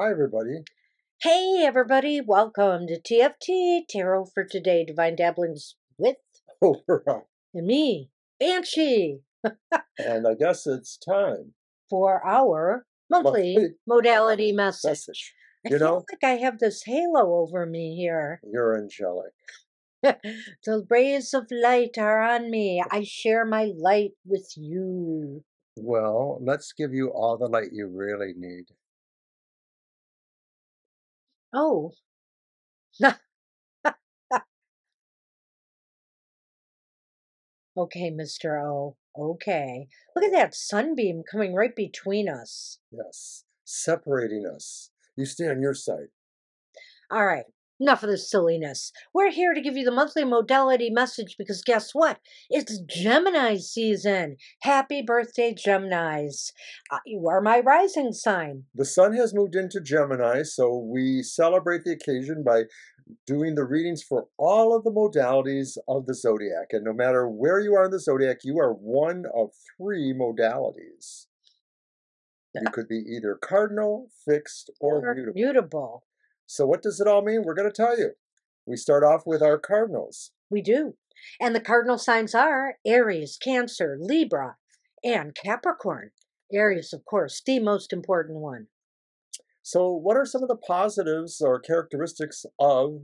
Hi, everybody. Hey everybody, welcome to TFT, Tarot for Today, Divine Dabblings with Oberon. and me, Banshee, And I guess it's time. for our monthly Monthly modality message. message. I You feel know, like I have this halo over me here. you're angelic. The rays of light are on me. I share my light with you. Well, let's give you all the light you really need. Oh, okay, Mr. O. Okay. Look at that sunbeam coming right between us. Yes, separating us. You stay on your side. All right, enough of this silliness. We're here to give you the monthly modality message because guess what? It's Gemini season. Happy birthday, Geminis. You are my rising sign. The sun has moved into Gemini, so we celebrate the occasion by doing the readings for all of the modalities of the Zodiac. And no matter where you are in the Zodiac, you are one of three modalities. You could be either cardinal, fixed, or mutable. Mutable. So what does it all mean? We're going to tell you. We start off with our cardinals. We do. And the cardinal signs are Aries, Cancer, Libra, and Capricorn. Aries, of course, the most important one. So what are some of the positives or characteristics of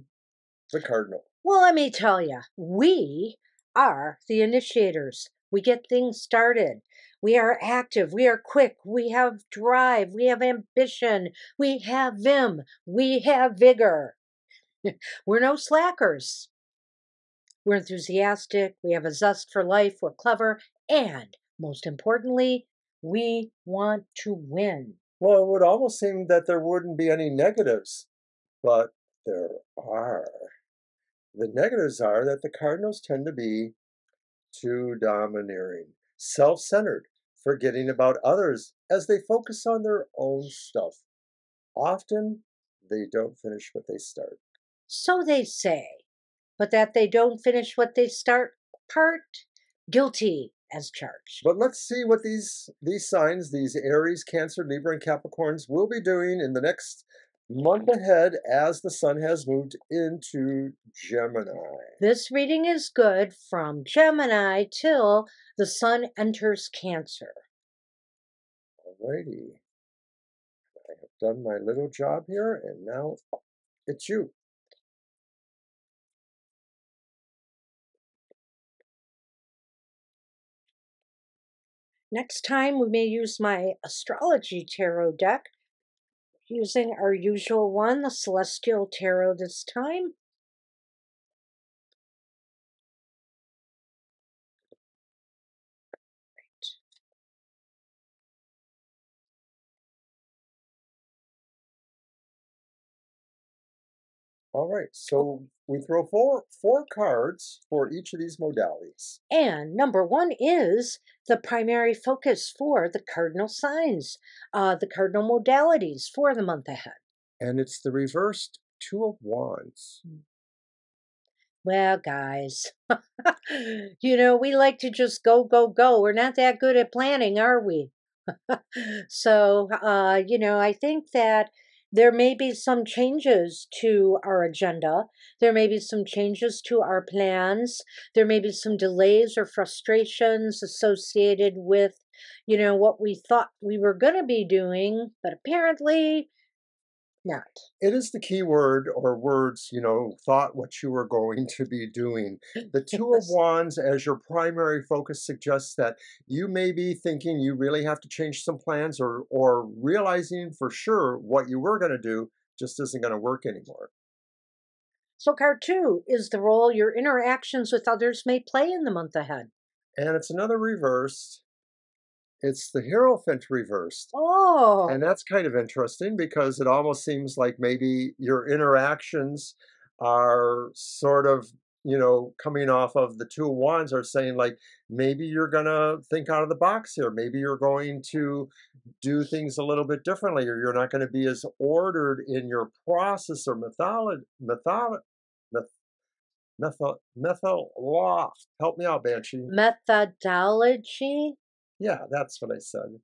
the cardinal? Well, let me tell you, we are the initiators. We get things started. We are active. We are quick. We have drive. We have ambition. We have vim. We have vigor. We're no slackers. We're enthusiastic. We have a zest for life. We're clever. And most importantly, we want to win. Well, it would almost seem that there wouldn't be any negatives, but there are. The negatives are that the cardinals tend to be too domineering, self-centered, forgetting about others as they focus on their own stuff. Often, they don't finish what they start. So they say, but that they don't finish what they start, part guilty as charged. But let's see what these signs, these Aries, Cancer, Libra, and Capricorns will be doing in the next month ahead as the sun has moved into Gemini. This reading is good from Gemini till the sun enters Cancer. Alrighty. I have done my little job here, and now it's you. Next time, we may use my astrology tarot deck, using our usual one, the Celestial Tarot this time. All right, so we throw four cards for each of these modalities. And number one is the primary focus for the cardinal signs, the cardinal modalities for the month ahead. And it's the reversed Two of Wands. Well, guys, we like to just go, go, go. We're not that good at planning, are we? So, I think that there may be some changes to our agenda. There may be some changes to our plans. There may be some delays or frustrations associated with, what we thought we were going to be doing, but apparently not. It is the key word or words, thought what you were going to be doing. The Two of Yes. Wands as your primary focus suggests that you may be thinking you really have to change some plans or realizing for sure what you were going to do just isn't going to work anymore. So, card two is the role your interactions with others may play in the month ahead. And it's another reversed. It's the Hierophant reversed. Oh, And that's kind of interesting because it almost seems like maybe your interactions are sort of, coming off of the Two of Wands are saying like, maybe you're going to think out of the box here. Maybe you're going to do things a little bit differently, or you're not going to be as ordered in your process or help me out, Banshee. methodology. Yeah, that's what I said.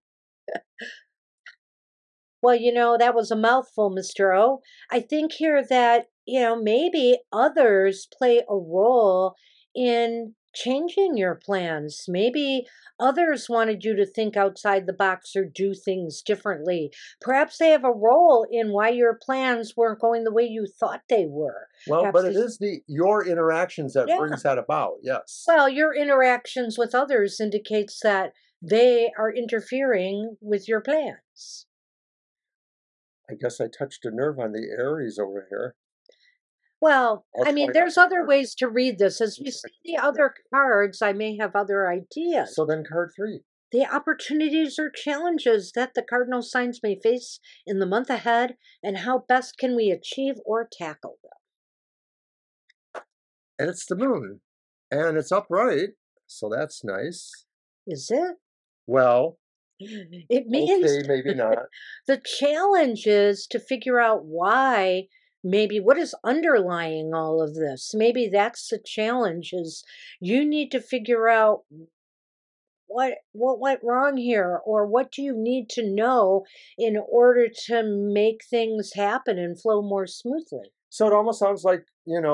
Well, that was a mouthful, Mr. O. I think here that, maybe others play a role in changing your plans. Maybe others wanted you to think outside the box or do things differently. Perhaps they have a role in why your plans weren't going the way you thought they were. Well, Perhaps but it is your interactions that yeah. brings that about, yes. Well, your interactions with others indicates that they are interfering with your plans. I guess I touched a nerve on the Aries over here. Well, I'll I try mean, not there's to other card. ways to read this. As we see the other cards, I may have other ideas. So then card 3. The opportunities or challenges that the cardinal signs may face in the month ahead, and how best can we achieve or tackle them? And it's the moon. And it's upright, so that's nice. Is it? Well, It means okay, maybe not. the challenge is to figure out why, maybe what is underlying all of this. Maybe that's the challenge, is you need to figure out what went wrong here, or what do you need to know in order to make things happen and flow more smoothly. So it almost sounds like, an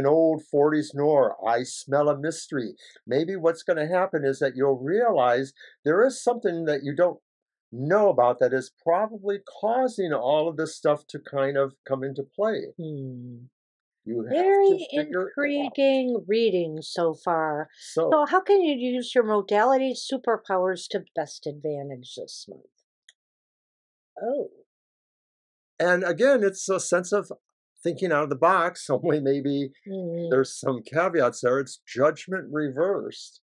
old 40s noir. I smell a mystery. Maybe what's going to happen is that you'll realize there is something that you don't know about that is probably causing all of this stuff to kind of come into play. You have to Very figure it out. intriguing reading so far. So, So how can you use your modality superpowers to best advantage this month? Oh. and again, it's a sense of thinking out of the box, only maybe Mhm. there's some caveats there. It's judgment reversed.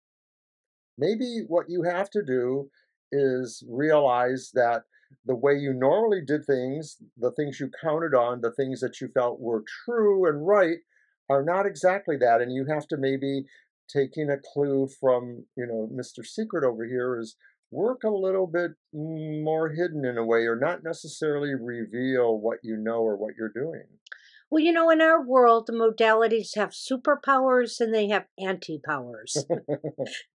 Maybe what you have to do is realize that the way you normally did things, the things you counted on, the things that you felt were true and right, are not exactly that. And you have to maybe taking a clue from, Mr. Secret over here is work a little bit more hidden in a way, or not necessarily reveal what you know or what you're doing. Well, in our world, the modalities have superpowers and they have anti-powers.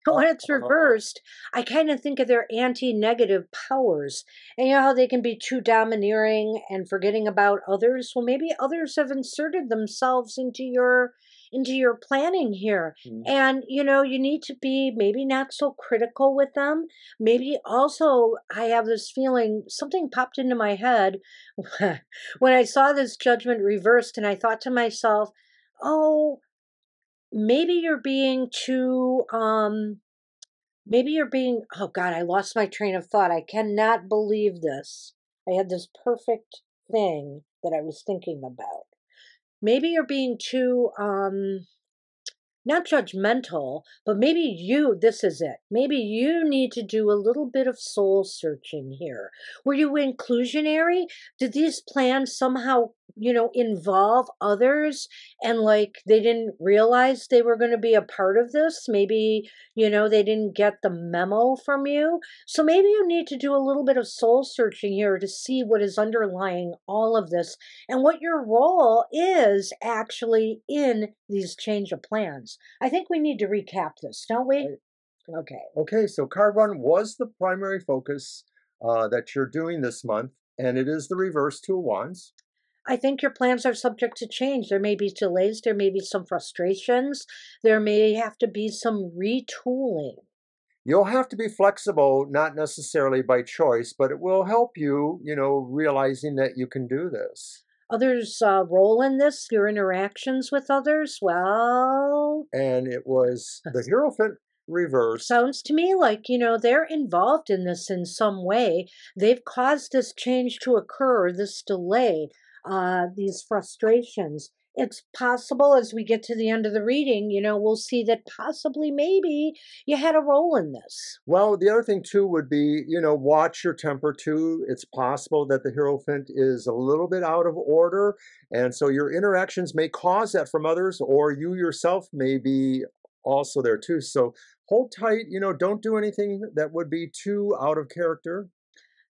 When it's reversed, I kind of think of their anti-negative powers. And you know how they can be too domineering and forgetting about others? Well, maybe others have inserted themselves into your planning here. Mm. And you need to be maybe not so critical with them. Maybe also I have this feeling something popped into my head when I saw this judgment reversed, and I thought to myself, "Oh, maybe you're being too maybe you're being oh god, I lost my train of thought. I cannot believe this. I had this perfect thing that I was thinking about. Maybe you're being too not judgmental, but maybe this is it. Maybe you need to do a little bit of soul searching here. Were you inclusionary? Did these plans somehow, involve others, and like they didn't realize they were going to be a part of this? Maybe, they didn't get the memo from you. So maybe you need to do a little bit of soul searching here to see what is underlying all of this and what your role is actually in these change of plans. I think we need to recap this, don't we? Okay. Okay, so card 1 was the primary focus that you're doing this month, and it is the reverse Two of Wands. I think your plans are subject to change. There may be delays, there may be some frustrations, there may have to be some retooling. You'll have to be flexible, not necessarily by choice, but it will help you, realizing that you can do this. Others' role in this, your interactions with others, well, And it was the Hierophant reversed. sounds to me like, they're involved in this in some way. They've caused this change to occur, this delay, these frustrations. It's possible as we get to the end of the reading, we'll see that possibly, maybe you had a role in this. Well, the other thing too would be, watch your temper too. It's possible that the Hierophant is a little bit out of order. And so your interactions may cause that from others, or you yourself may be also there too. So hold tight, don't do anything that would be too out of character.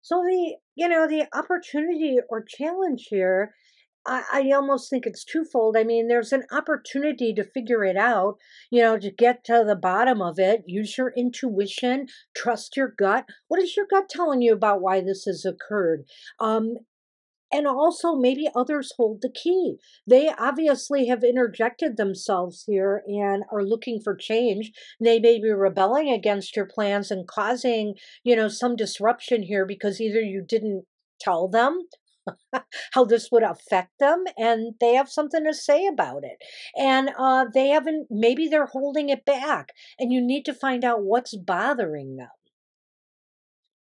So the opportunity or challenge here, I almost think it's twofold. I mean, there's an opportunity to figure it out, to get to the bottom of it. Use your intuition, trust your gut. What is your gut telling you about why this has occurred? Um, and also, maybe others hold the key. They obviously have interjected themselves here and are looking for change. They may be rebelling against your plans and causing, some disruption here because either you didn't tell them how this would affect them and they have something to say about it, and they haven't, maybe they're holding it back, and you need to find out what's bothering them.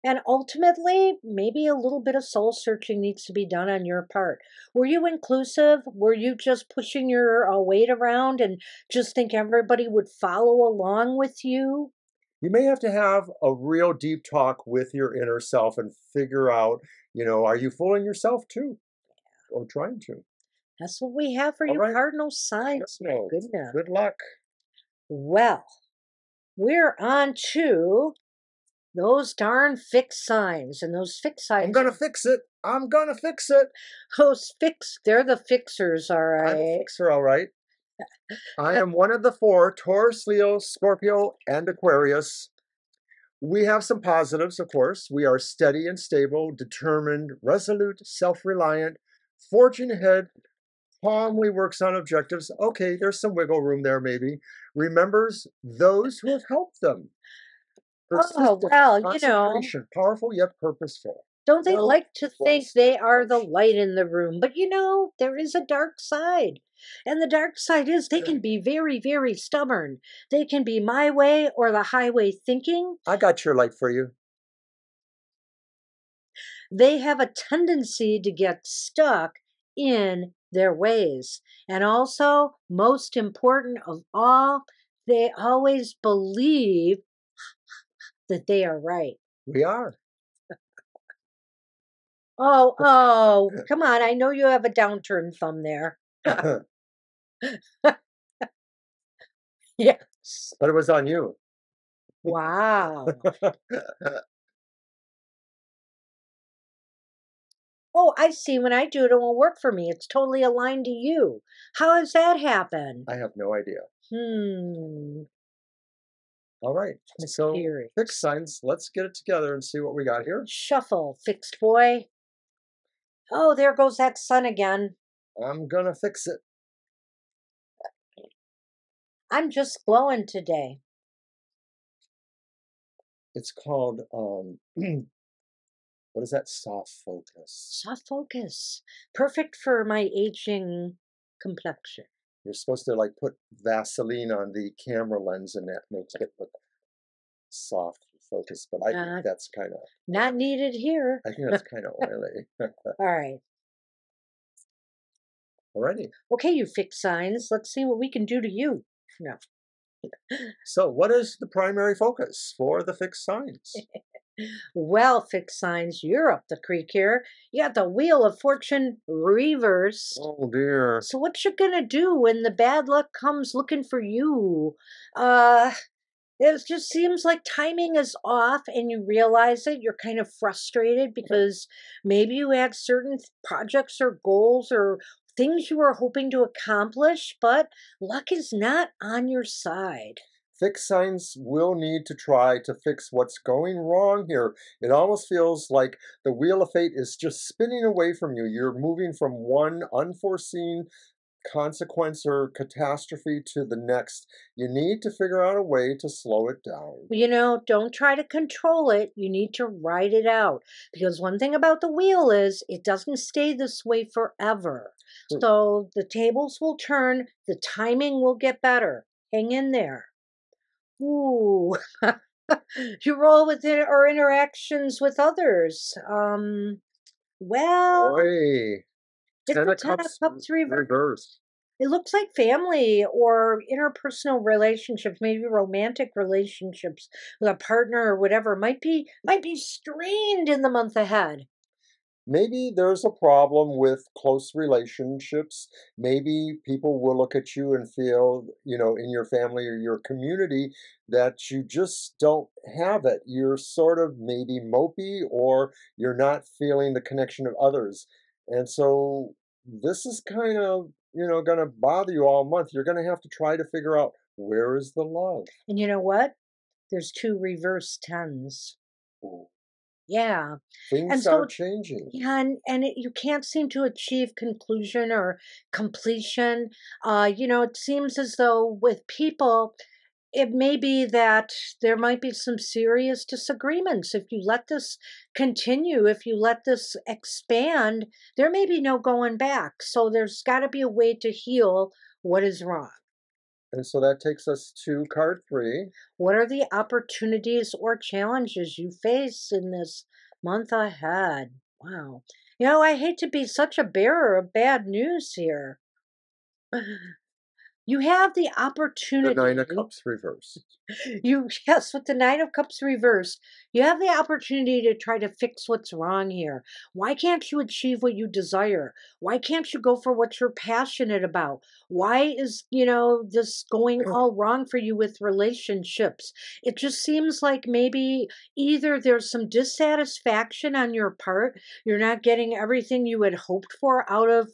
And ultimately, maybe a little bit of soul searching needs to be done on your part. Were you inclusive? Were you just pushing your weight around and just think everybody would follow along with you? You may have to have a real deep talk with your inner self and figure out, are you fooling yourself too? Or trying to? That's what we have for All you right. cardinal signs. My No. goodness. Good luck. Well, we're on to those darn fixed signs. And those fixed signs, I'm gonna fix it. I'm gonna fix it. they're the fixers, all I'm a right. fixer, all right. I am one of the four: Taurus, Leo, Scorpio, and Aquarius. We have some positives, of course. We are steady and stable, determined, resolute, self-reliant, fortune ahead, calmly works on objectives. Okay, there's some wiggle room there, maybe. Remembers those who have helped them. Oh, Persistent, well, concentration, powerful yet purposeful. don't they No like to think lust they and are the emotion. light in the room? But there is a dark side. And the dark side is they can be very, very stubborn. They can be my way or the highway thinking. I got your light for you. They have a tendency to get stuck in their ways. And also, most important of all, they always believe that they are right. We are. Oh, come on. I know you have a downturned thumb there. Yes. But it was on you. Wow. Oh, I see. When I do it, it won't work for me. It's totally aligned to you. How does that happen? I have no idea. Hmm. All right. So Mysterious. fixed signs. Let's get it together and see what we got here. Shuffle, fixed boy. Oh, there goes that sun again. I'm gonna fix it. I'm just glowing today. It's called what is that? Soft focus. Soft focus. Perfect for my aging complexion. You're supposed to like put Vaseline on the camera lens and that makes it look soft focus, but I think that's kind of Not needed here. I think that's kind of oily. All right. Alrighty. Okay, you fixed signs. Let's see what we can do to you. No. So what is the primary focus for the fixed signs? Well, fixed signs, you're up the creek here. You got the Wheel of Fortune reversed. Oh dear. So what you gonna do when the bad luck comes looking for you? It just seems like timing is off and you realize it. You're kind of frustrated because maybe you had certain projects or goals or things you were hoping to accomplish, but luck is not on your side. Fixed signs will need to try to fix what's going wrong here. It almost feels like the wheel of fate is just spinning away from you. You're moving from one unforeseen consequence or catastrophe to the next. You need to figure out a way to slow it down. Don't try to control it. You need to ride it out. Because one thing about the wheel is it doesn't stay this way forever. So the tables will turn, the timing will get better. Hang in there. Ooh. You roll with it or interactions with others. Well, Oy. it's Ten the of Ten of Cups Cups reverse. reversed. It looks like family or interpersonal relationships, maybe romantic relationships with a partner or whatever might be strained in the month ahead. Maybe there's a problem with close relationships. Maybe people will look at you and feel, in your family or your community that you just don't have it. You're sort of maybe mopey or you're not feeling the connection of others. And so this is kind of, going to bother you all month. You're going to have to try to figure out where is the love. And you know what? There's 2 reverse 10s. Ooh, Yeah. And things are so changing. yeah, and you can't seem to achieve conclusion or completion. It seems as though with people, it may be that there might be some serious disagreements. If you let this continue, if you let this expand, there may be no going back. So there's got to be a way to heal what is wrong. And so that takes us to card 3. What are the opportunities or challenges you face in this month ahead? Wow. I hate to be such a bearer of bad news here. You have the The Nine of opportunity. Cups reversed. Yes, with the Nine of Cups reversed, you have the opportunity to try to fix what's wrong here. Why can't you achieve what you desire? Why can't you go for what you're passionate about? Why is, this going all wrong for you with relationships? It just seems like maybe either there's some dissatisfaction on your part, you're not getting everything you had hoped for out of,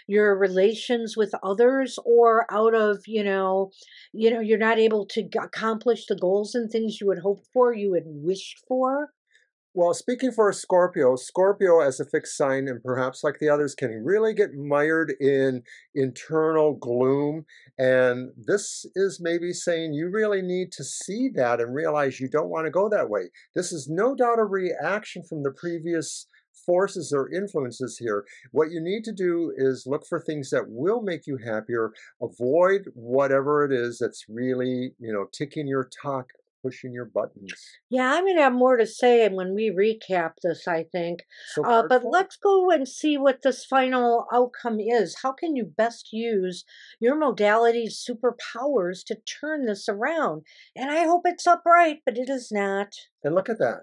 your relations with others, or out of, you're not able to accomplish the goals and things you had hoped for, you had wished for. Well, speaking for a Scorpio, Scorpio as a fixed sign, and perhaps like the others, can really get mired in internal gloom. And this is maybe saying you really need to see that and realize you don't want to go that way. This is no doubt a reaction from the previous forces or influences here. What you need to do is look for things that will make you happier, avoid whatever it is that's really, ticking your talk, pushing your buttons. Yeah, I'm going to have more to say when we recap this, I think. So card But 4. let's go and see what this final outcome is. How can you best use your modality's superpowers to turn this around? And I hope it's upright, but it is not. And look at that.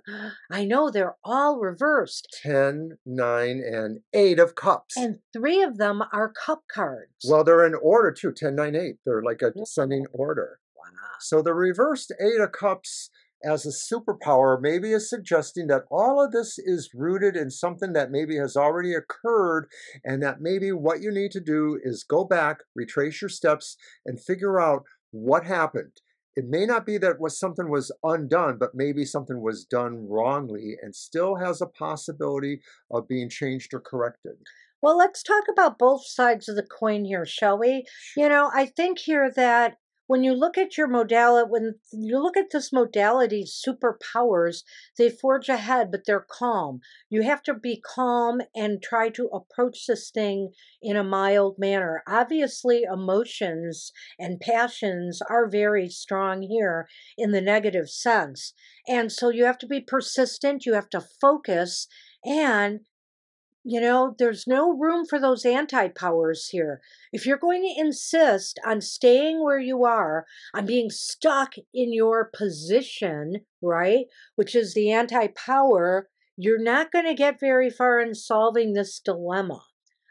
I know they're all reversed. 10, 9, and 8 of cups. And 3 of them are cup cards. Well, they're in order too, 10, 9, 8. They're like a descending order. Wow. So the reversed 8 of cups as a superpower maybe is suggesting that all of this is rooted in something that maybe has already occurred, and that maybe what you need to do is go back, retrace your steps, and figure out what happened. It may not be that something was undone, but maybe something was done wrongly and still has a possibility of being changed or corrected. Well, let's talk about both sides of the coin here, shall we? I think here that when you look at when you look at this modality's superpowers, they forge ahead, but they're calm. You have to be calm and try to approach this thing in a mild manner. Obviously, emotions and passions are very strong here in the negative sense. And so you have to be persistent, you have to focus, and there's no room for those anti powers here. If you're going to insist on staying where you are, on being stuck in your position, right, which is the anti power, you're not going to get very far in solving this dilemma.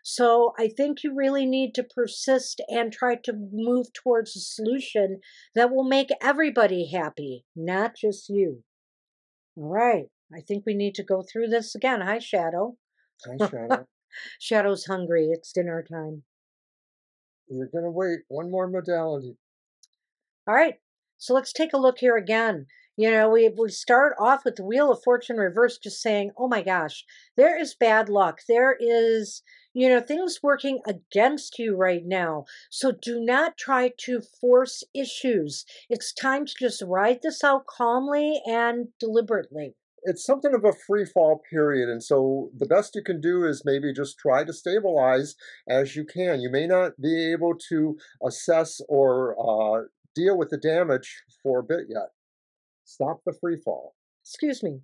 So I think you really need to persist and try to move towards a solution that will make everybody happy, not just you. All right. I think we need to go through this again. Hi, Shadow. Hi, Shadow. Shadow's hungry. It's dinner time. You're going to wait one more modality. All right. So let's take a look here again. We start off with the Wheel of Fortune reversed, just saying, oh my gosh, there is bad luck. There is, things working against you right now. So do not try to force issues. It's time to just ride this out calmly and deliberately. It's something of a free fall period, and so the best you can do is maybe just try to stabilize as you can. You may not be able to assess or deal with the damage for a bit yet. Stop the free fall. Excuse me.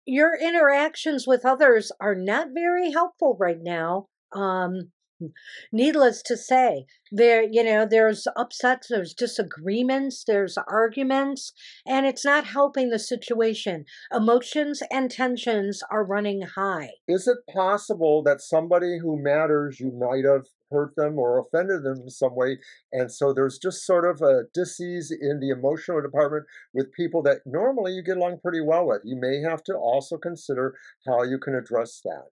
Your interactions with others are not very helpful right now. Needless to say, there's upsets, there's disagreements, there's arguments, and it's not helping the situation. Emotions and tensions are running high. Is it possible that somebody who matters, you might have hurt them or offended them in some way, and so there's just sort of a dis-ease in the emotional department with people that normally you get along pretty well with? You may have to also consider how you can address that.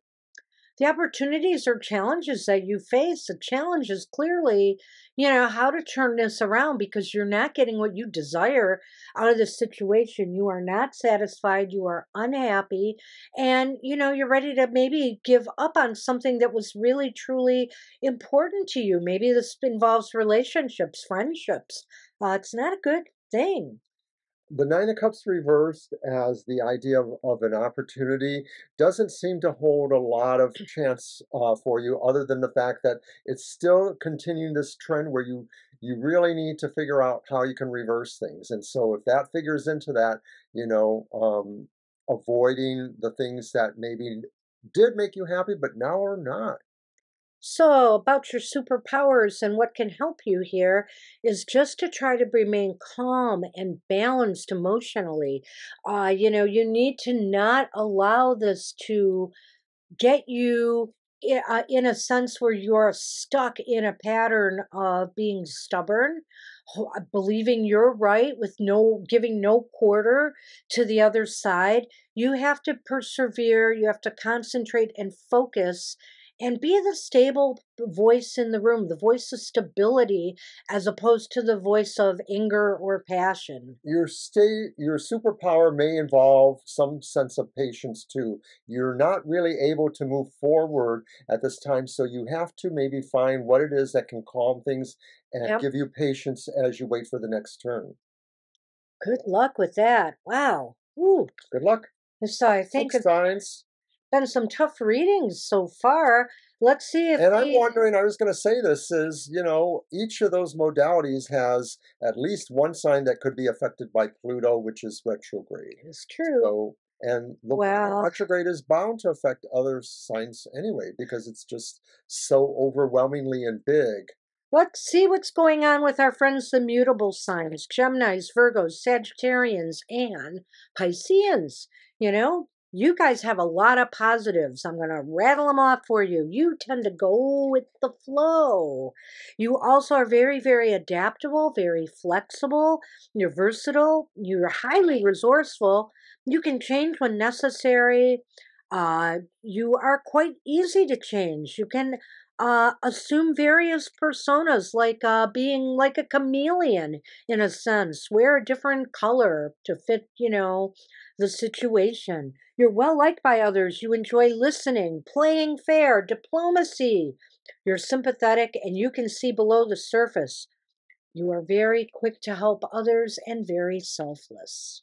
the opportunities or challenges that you face. The challenge is clearly, how to turn this around, because you're not getting what you desire out of this situation. You are not satisfied. You are unhappy. And, you're ready to maybe give up on something that was really, truly important to you. Maybe this involves relationships, friendships. It's not a good thing. The Nine of Cups reversed as the idea of an opportunity doesn't seem to hold a lot of chance for you, other than the fact that it's still continuing this trend where you really need to figure out how you can reverse things. And so if that figures into that, avoiding the things that maybe did make you happy but now are not. So, about your superpowers and what can help you here is just to try to remain calm and balanced emotionally. You need to not allow this to get you in a sense where you're stuck in a pattern of being stubborn, believing you're right with no giving no quarter to the other side. You have to persevere, you have to concentrate and focus and be the stable voice in the room, the voice of stability, as opposed to the voice of anger or passion. Your superpower may involve some sense of patience too. You're not really able to move forward at this time, so you have to maybe find what it is that can calm things and Yep. give you patience as you wait for the next turn. Good luck with that. Wow. Ooh. Good luck. So I think Thanks, it's signs. been some tough readings so far. Let's see if And I'm the wondering, I was going to say this is, each of those modalities has at least one sign that could be affected by Pluto, which is retrograde. is true. So, and the Well, retrograde is bound to affect other signs anyway, because it's just so overwhelmingly and big. let's see what's going on with our friends, the mutable signs, Geminis, Virgos, Sagittarians, and Pisceans. You guys have a lot of positives. I'm going to rattle them off for you. You tend to go with the flow. You also are very, very adaptable, very flexible. You're versatile. You're highly resourceful. You can change when necessary. You are quite easy to change. You can assume various personas, like being like a chameleon in a sense, wear a different color to fit, the situation. You're well liked by others. You enjoy listening, playing fair, diplomacy. You're sympathetic and you can see below the surface. You are very quick to help others and very selfless.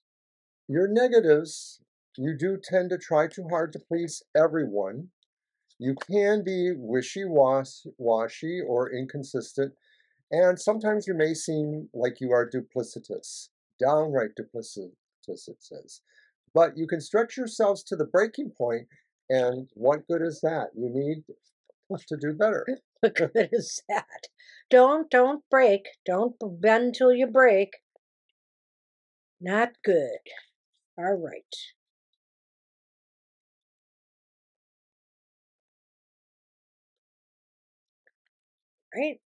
Your negatives, you do tend to try too hard to please everyone. You can be wishy-washy or inconsistent, and sometimes you may seem like you are duplicitous, downright duplicitous, it says. But you can stretch yourselves to the breaking point, and what good is that? You need to do better. What good is that? Don't break. Don't bend till you break. Not good. All right. Right?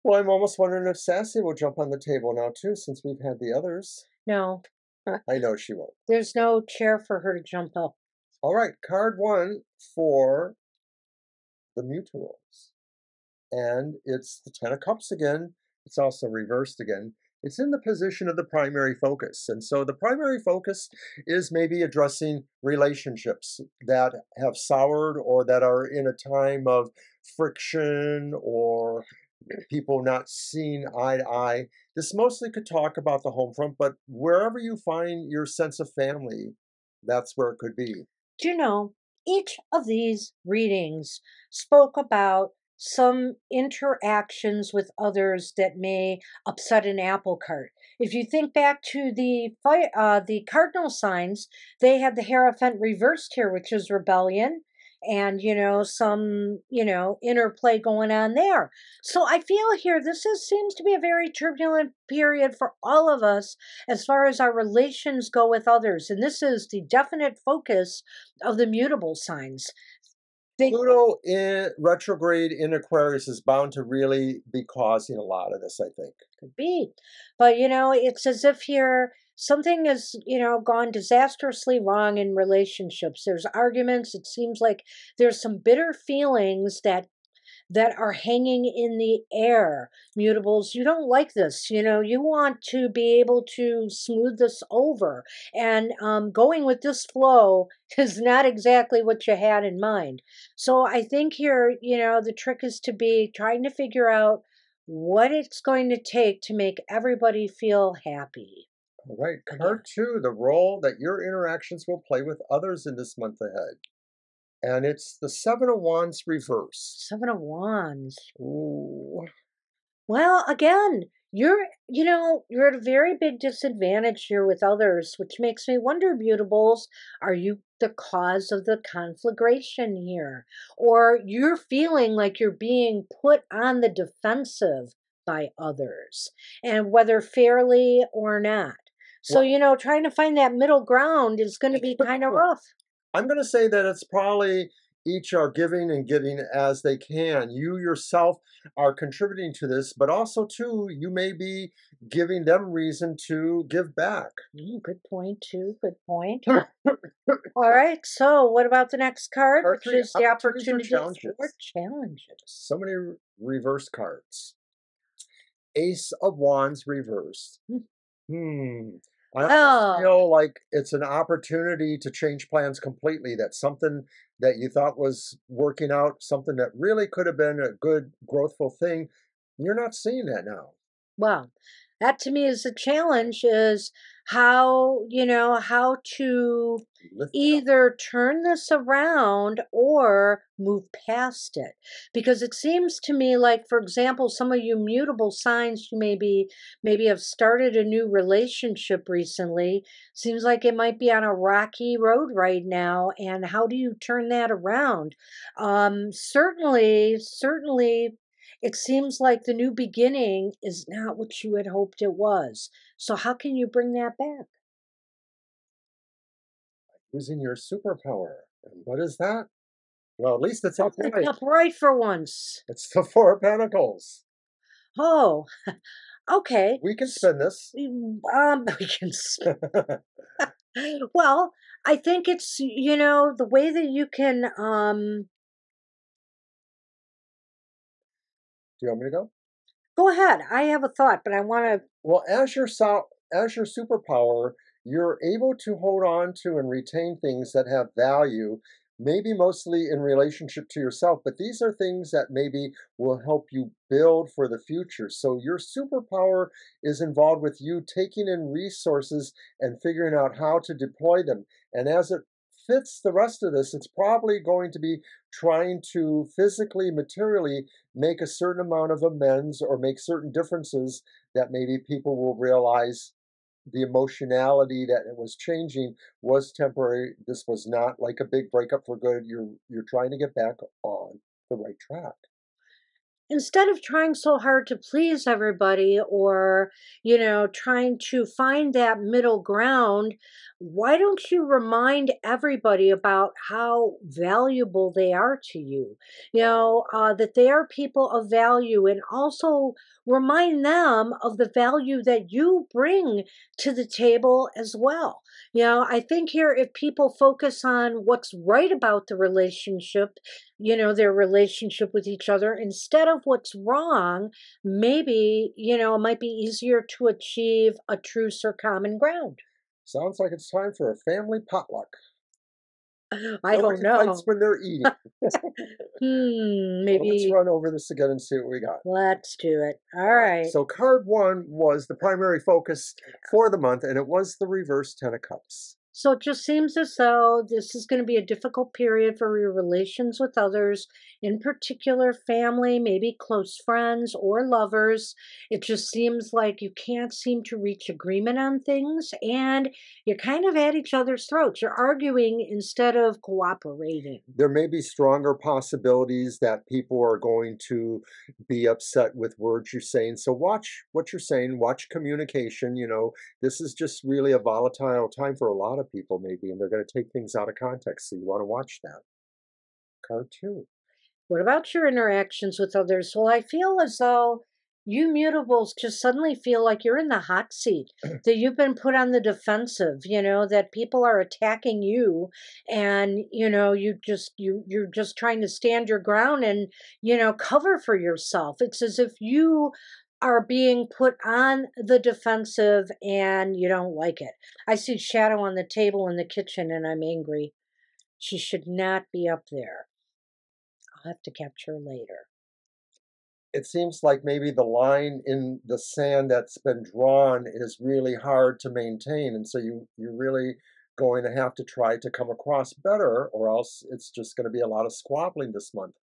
Well, I'm almost wondering if Sassy will jump on the table now, too, since we've had the others. No. I know she won't. There's no chair for her to jump up. All right, card one for the mutables. And it's the Ten of Cups again. It's also reversed again. It's in the position of the primary focus. And so the primary focus is maybe addressing relationships that have soured or that are in a time of friction or people not seeing eye to eye. This mostly could talk about the home front, but wherever you find your sense of family, that's where it could be. Do you know, each of these readings spoke about some interactions with others that may upset an apple cart. If you think back to the cardinal signs, they had the Hierophant reversed here, which is rebellion, and some interplay going on there. So I feel here seems to be a very turbulent period for all of us as far as our relations go with others, and this is the definite focus of the mutable signs. Pluto in retrograde in Aquarius is bound to really be causing a lot of this, I think. Could be, but it's as if here something has, gone disastrously wrong in relationships. There's arguments. It seems like there's some bitter feelings that are hanging in the air. Mutables, you don't like this. You want to be able to smooth this over. And going with this flow is not exactly what you had in mind. So I think here, the trick is to be trying to figure out what it's going to take to make everybody feel happy. All right, card two, the role that your interactions will play with others in this month ahead. And it's the Seven of Wands reversed. Seven of Wands. Ooh. Well, again, you're at a very big disadvantage here with others, which makes me wonder, mutables, are you the cause of the conflagration here? Or you're feeling like you're being put on the defensive by others, and whether fairly or not. So, Well, trying to find that middle ground is going to be kind of rough. I'm going to say that it's probably each are giving and getting as they can. You yourself are contributing to this, but also, too, you may be giving them reason to give back. Good point, too. Good point. All right. So, what about the next card, Card which three, is the opportunities or opportunity challenges. for challenges? So many reverse cards. Ace of Wands reversed. I almost feel like it's an opportunity to change plans completely. That's something that you thought was working out, something that really could have been a good, growthful thing. You're not seeing that now. Well, that to me is a challenge, is how to Lift it up. either turn this around or move past it. Because it seems to me like, for example, some of you mutable signs, you maybe have started a new relationship recently. Seems like it might be on a rocky road right now. And how do you turn that around? Certainly it seems like the new beginning is not what you had hoped it was. So how can you bring that back? Using your superpower. And what is that? Well, at least it's upright. It's upright for once. It's the Four of Pentacles. Oh, okay. We can spin this. We can. Well, I think it's the way that you can. Do you want me to go? Go ahead. I have a thought, but I want to. Well, as your superpower, you're able to hold on to and retain things that have value, maybe mostly in relationship to yourself, but these are things that maybe will help you build for the future. So your superpower is involved with you taking in resources and figuring out how to deploy them. And as it fits the rest of this, it's probably going to be trying to physically, materially make a certain amount of amends or make certain differences that maybe people will realize the emotionality that it was changing was temporary. This was not like a big breakup for good. You're trying to get back on the right track. Instead of trying so hard to please everybody, or trying to find that middle ground, why don't you remind everybody about how valuable they are to you, that they are people of value, and also remind them of the value that you bring to the table as well. I think here, if people focus on what's right about the relationship, their relationship with each other, instead of what's wrong, maybe, it might be easier to achieve a truce or common ground. Sounds like it's time for a family potluck. I don't Nobody fights know. when they're eating. Well, let's Maybe run over this again and see what we got. let's do it. All All right. right. So card one was the primary focus for the month, and it was the reverse Ten of Cups. So it just seems as though this is going to be a difficult period for your relations with others, in particular family, maybe close friends or lovers. It just seems like you can't seem to reach agreement on things, and you're kind of at each other's throats. You're arguing instead of cooperating. There may be stronger possibilities that people are going to be upset with words you're saying. So watch what you're saying, watch communication. This is just really a volatile time for a lot of people, maybe, and they're going to take things out of context. So you want to watch that. Card two. What about your interactions with others? Well, I feel as though You mutables just suddenly feel like you're in the hot seat, that you've been put on the defensive, that people are attacking you, and you're just trying to stand your ground and cover for yourself. It's as if you are being put on the defensive and you don't like it. I see Shadow on the table in the kitchen and I'm angry. She should not be up there. I'll have to capture her later. It seems like maybe the line in the sand that's been drawn is really hard to maintain, and so you're really going to have to try to come across better, or else it's just going to be a lot of squabbling this month.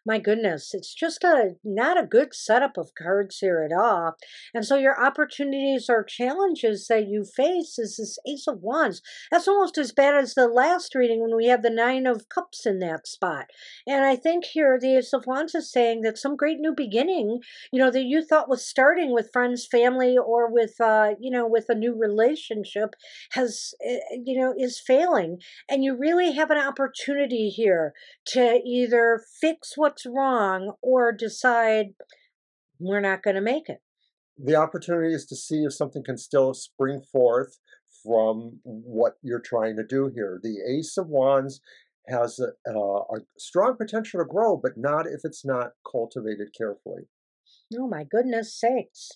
My goodness, it's just not a good setup of cards here at all. And so your opportunities or challenges that you face is this Ace of Wands. That's almost as bad as the last reading when we had the Nine of Cups in that spot. And I think here the Ace of Wands is saying that some great new beginning, that you thought was starting with friends, family, or with with a new relationship has is failing. And you really have an opportunity here to either fix what's wrong or decide we're not going to make it. The opportunity is to see if something can still spring forth from what you're trying to do here. The Ace of Wands has a strong potential to grow, but not if it's not cultivated carefully. Oh my goodness sakes.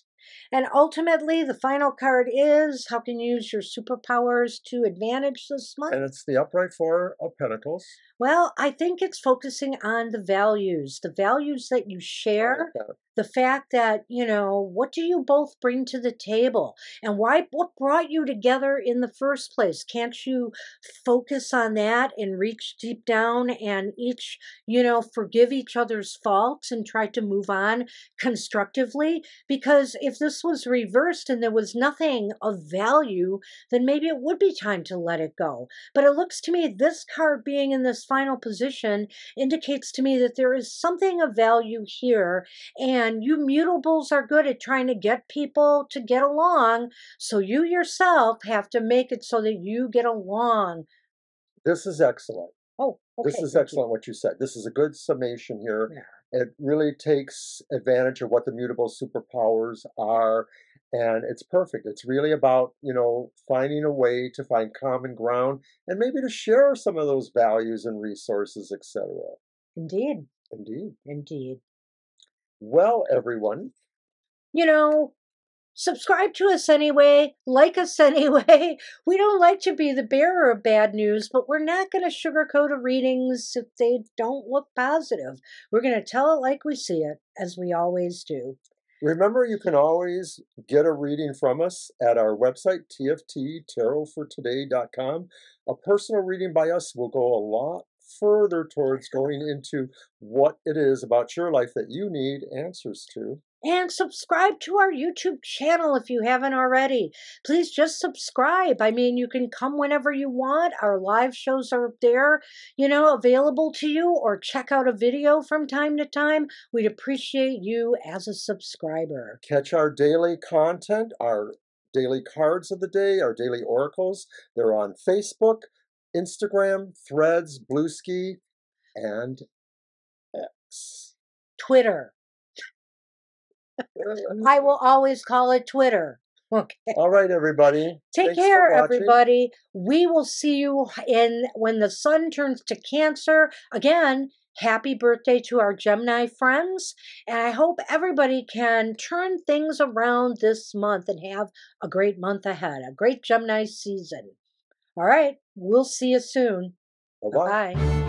And ultimately, the final card is how can you use your superpowers to advantage this month? And it's the upright Four of Pentacles. Well, I think it's focusing on the values that you share, the fact that, what do you both bring to the table and what brought you together in the first place? Can't you focus on that and reach deep down and each, forgive each other's faults and try to move on constructively? Because if this was reversed and there was nothing of value, then maybe it would be time to let it go. But it looks to me this card being in this final position indicates to me that there is something of value here, and you mutables are good at trying to get people to get along, so you yourself have to make it so that you get along. This is excellent. Oh, okay. This is excellent what you said. This is a good summation here. Yeah. It really takes advantage of what the mutable superpowers are, and it's perfect. It's really about, finding a way to find common ground and maybe to share some of those values and resources, etc. Indeed. Indeed. Indeed. Well, everyone. Subscribe to us anyway, like us anyway. We don't like to be the bearer of bad news, but we're not going to sugarcoat our readings if they don't look positive. We're going to tell it like we see it, as we always do. Remember, you can always get a reading from us at our website, tfttarotfortoday.com. A personal reading by us will go a lot further towards going into what it is about your life that you need answers to. And subscribe to our YouTube channel if you haven't already. Please just subscribe. I mean, you can come whenever you want. Our live shows are there, available to you, or check out a video from time to time. We'd appreciate you as a subscriber. Catch our daily content, our daily cards of the day, our daily oracles. They're on Facebook, Instagram, Threads, Bluesky, and X. Twitter. I will always call it Twitter. Okay. All right, everybody. Take care, everybody. We will see you when the sun turns to Cancer. Again, happy birthday to our Gemini friends. And I hope everybody can turn things around this month and have a great month ahead, a great Gemini season. All right. We'll see you soon. Bye-bye. Bye-bye.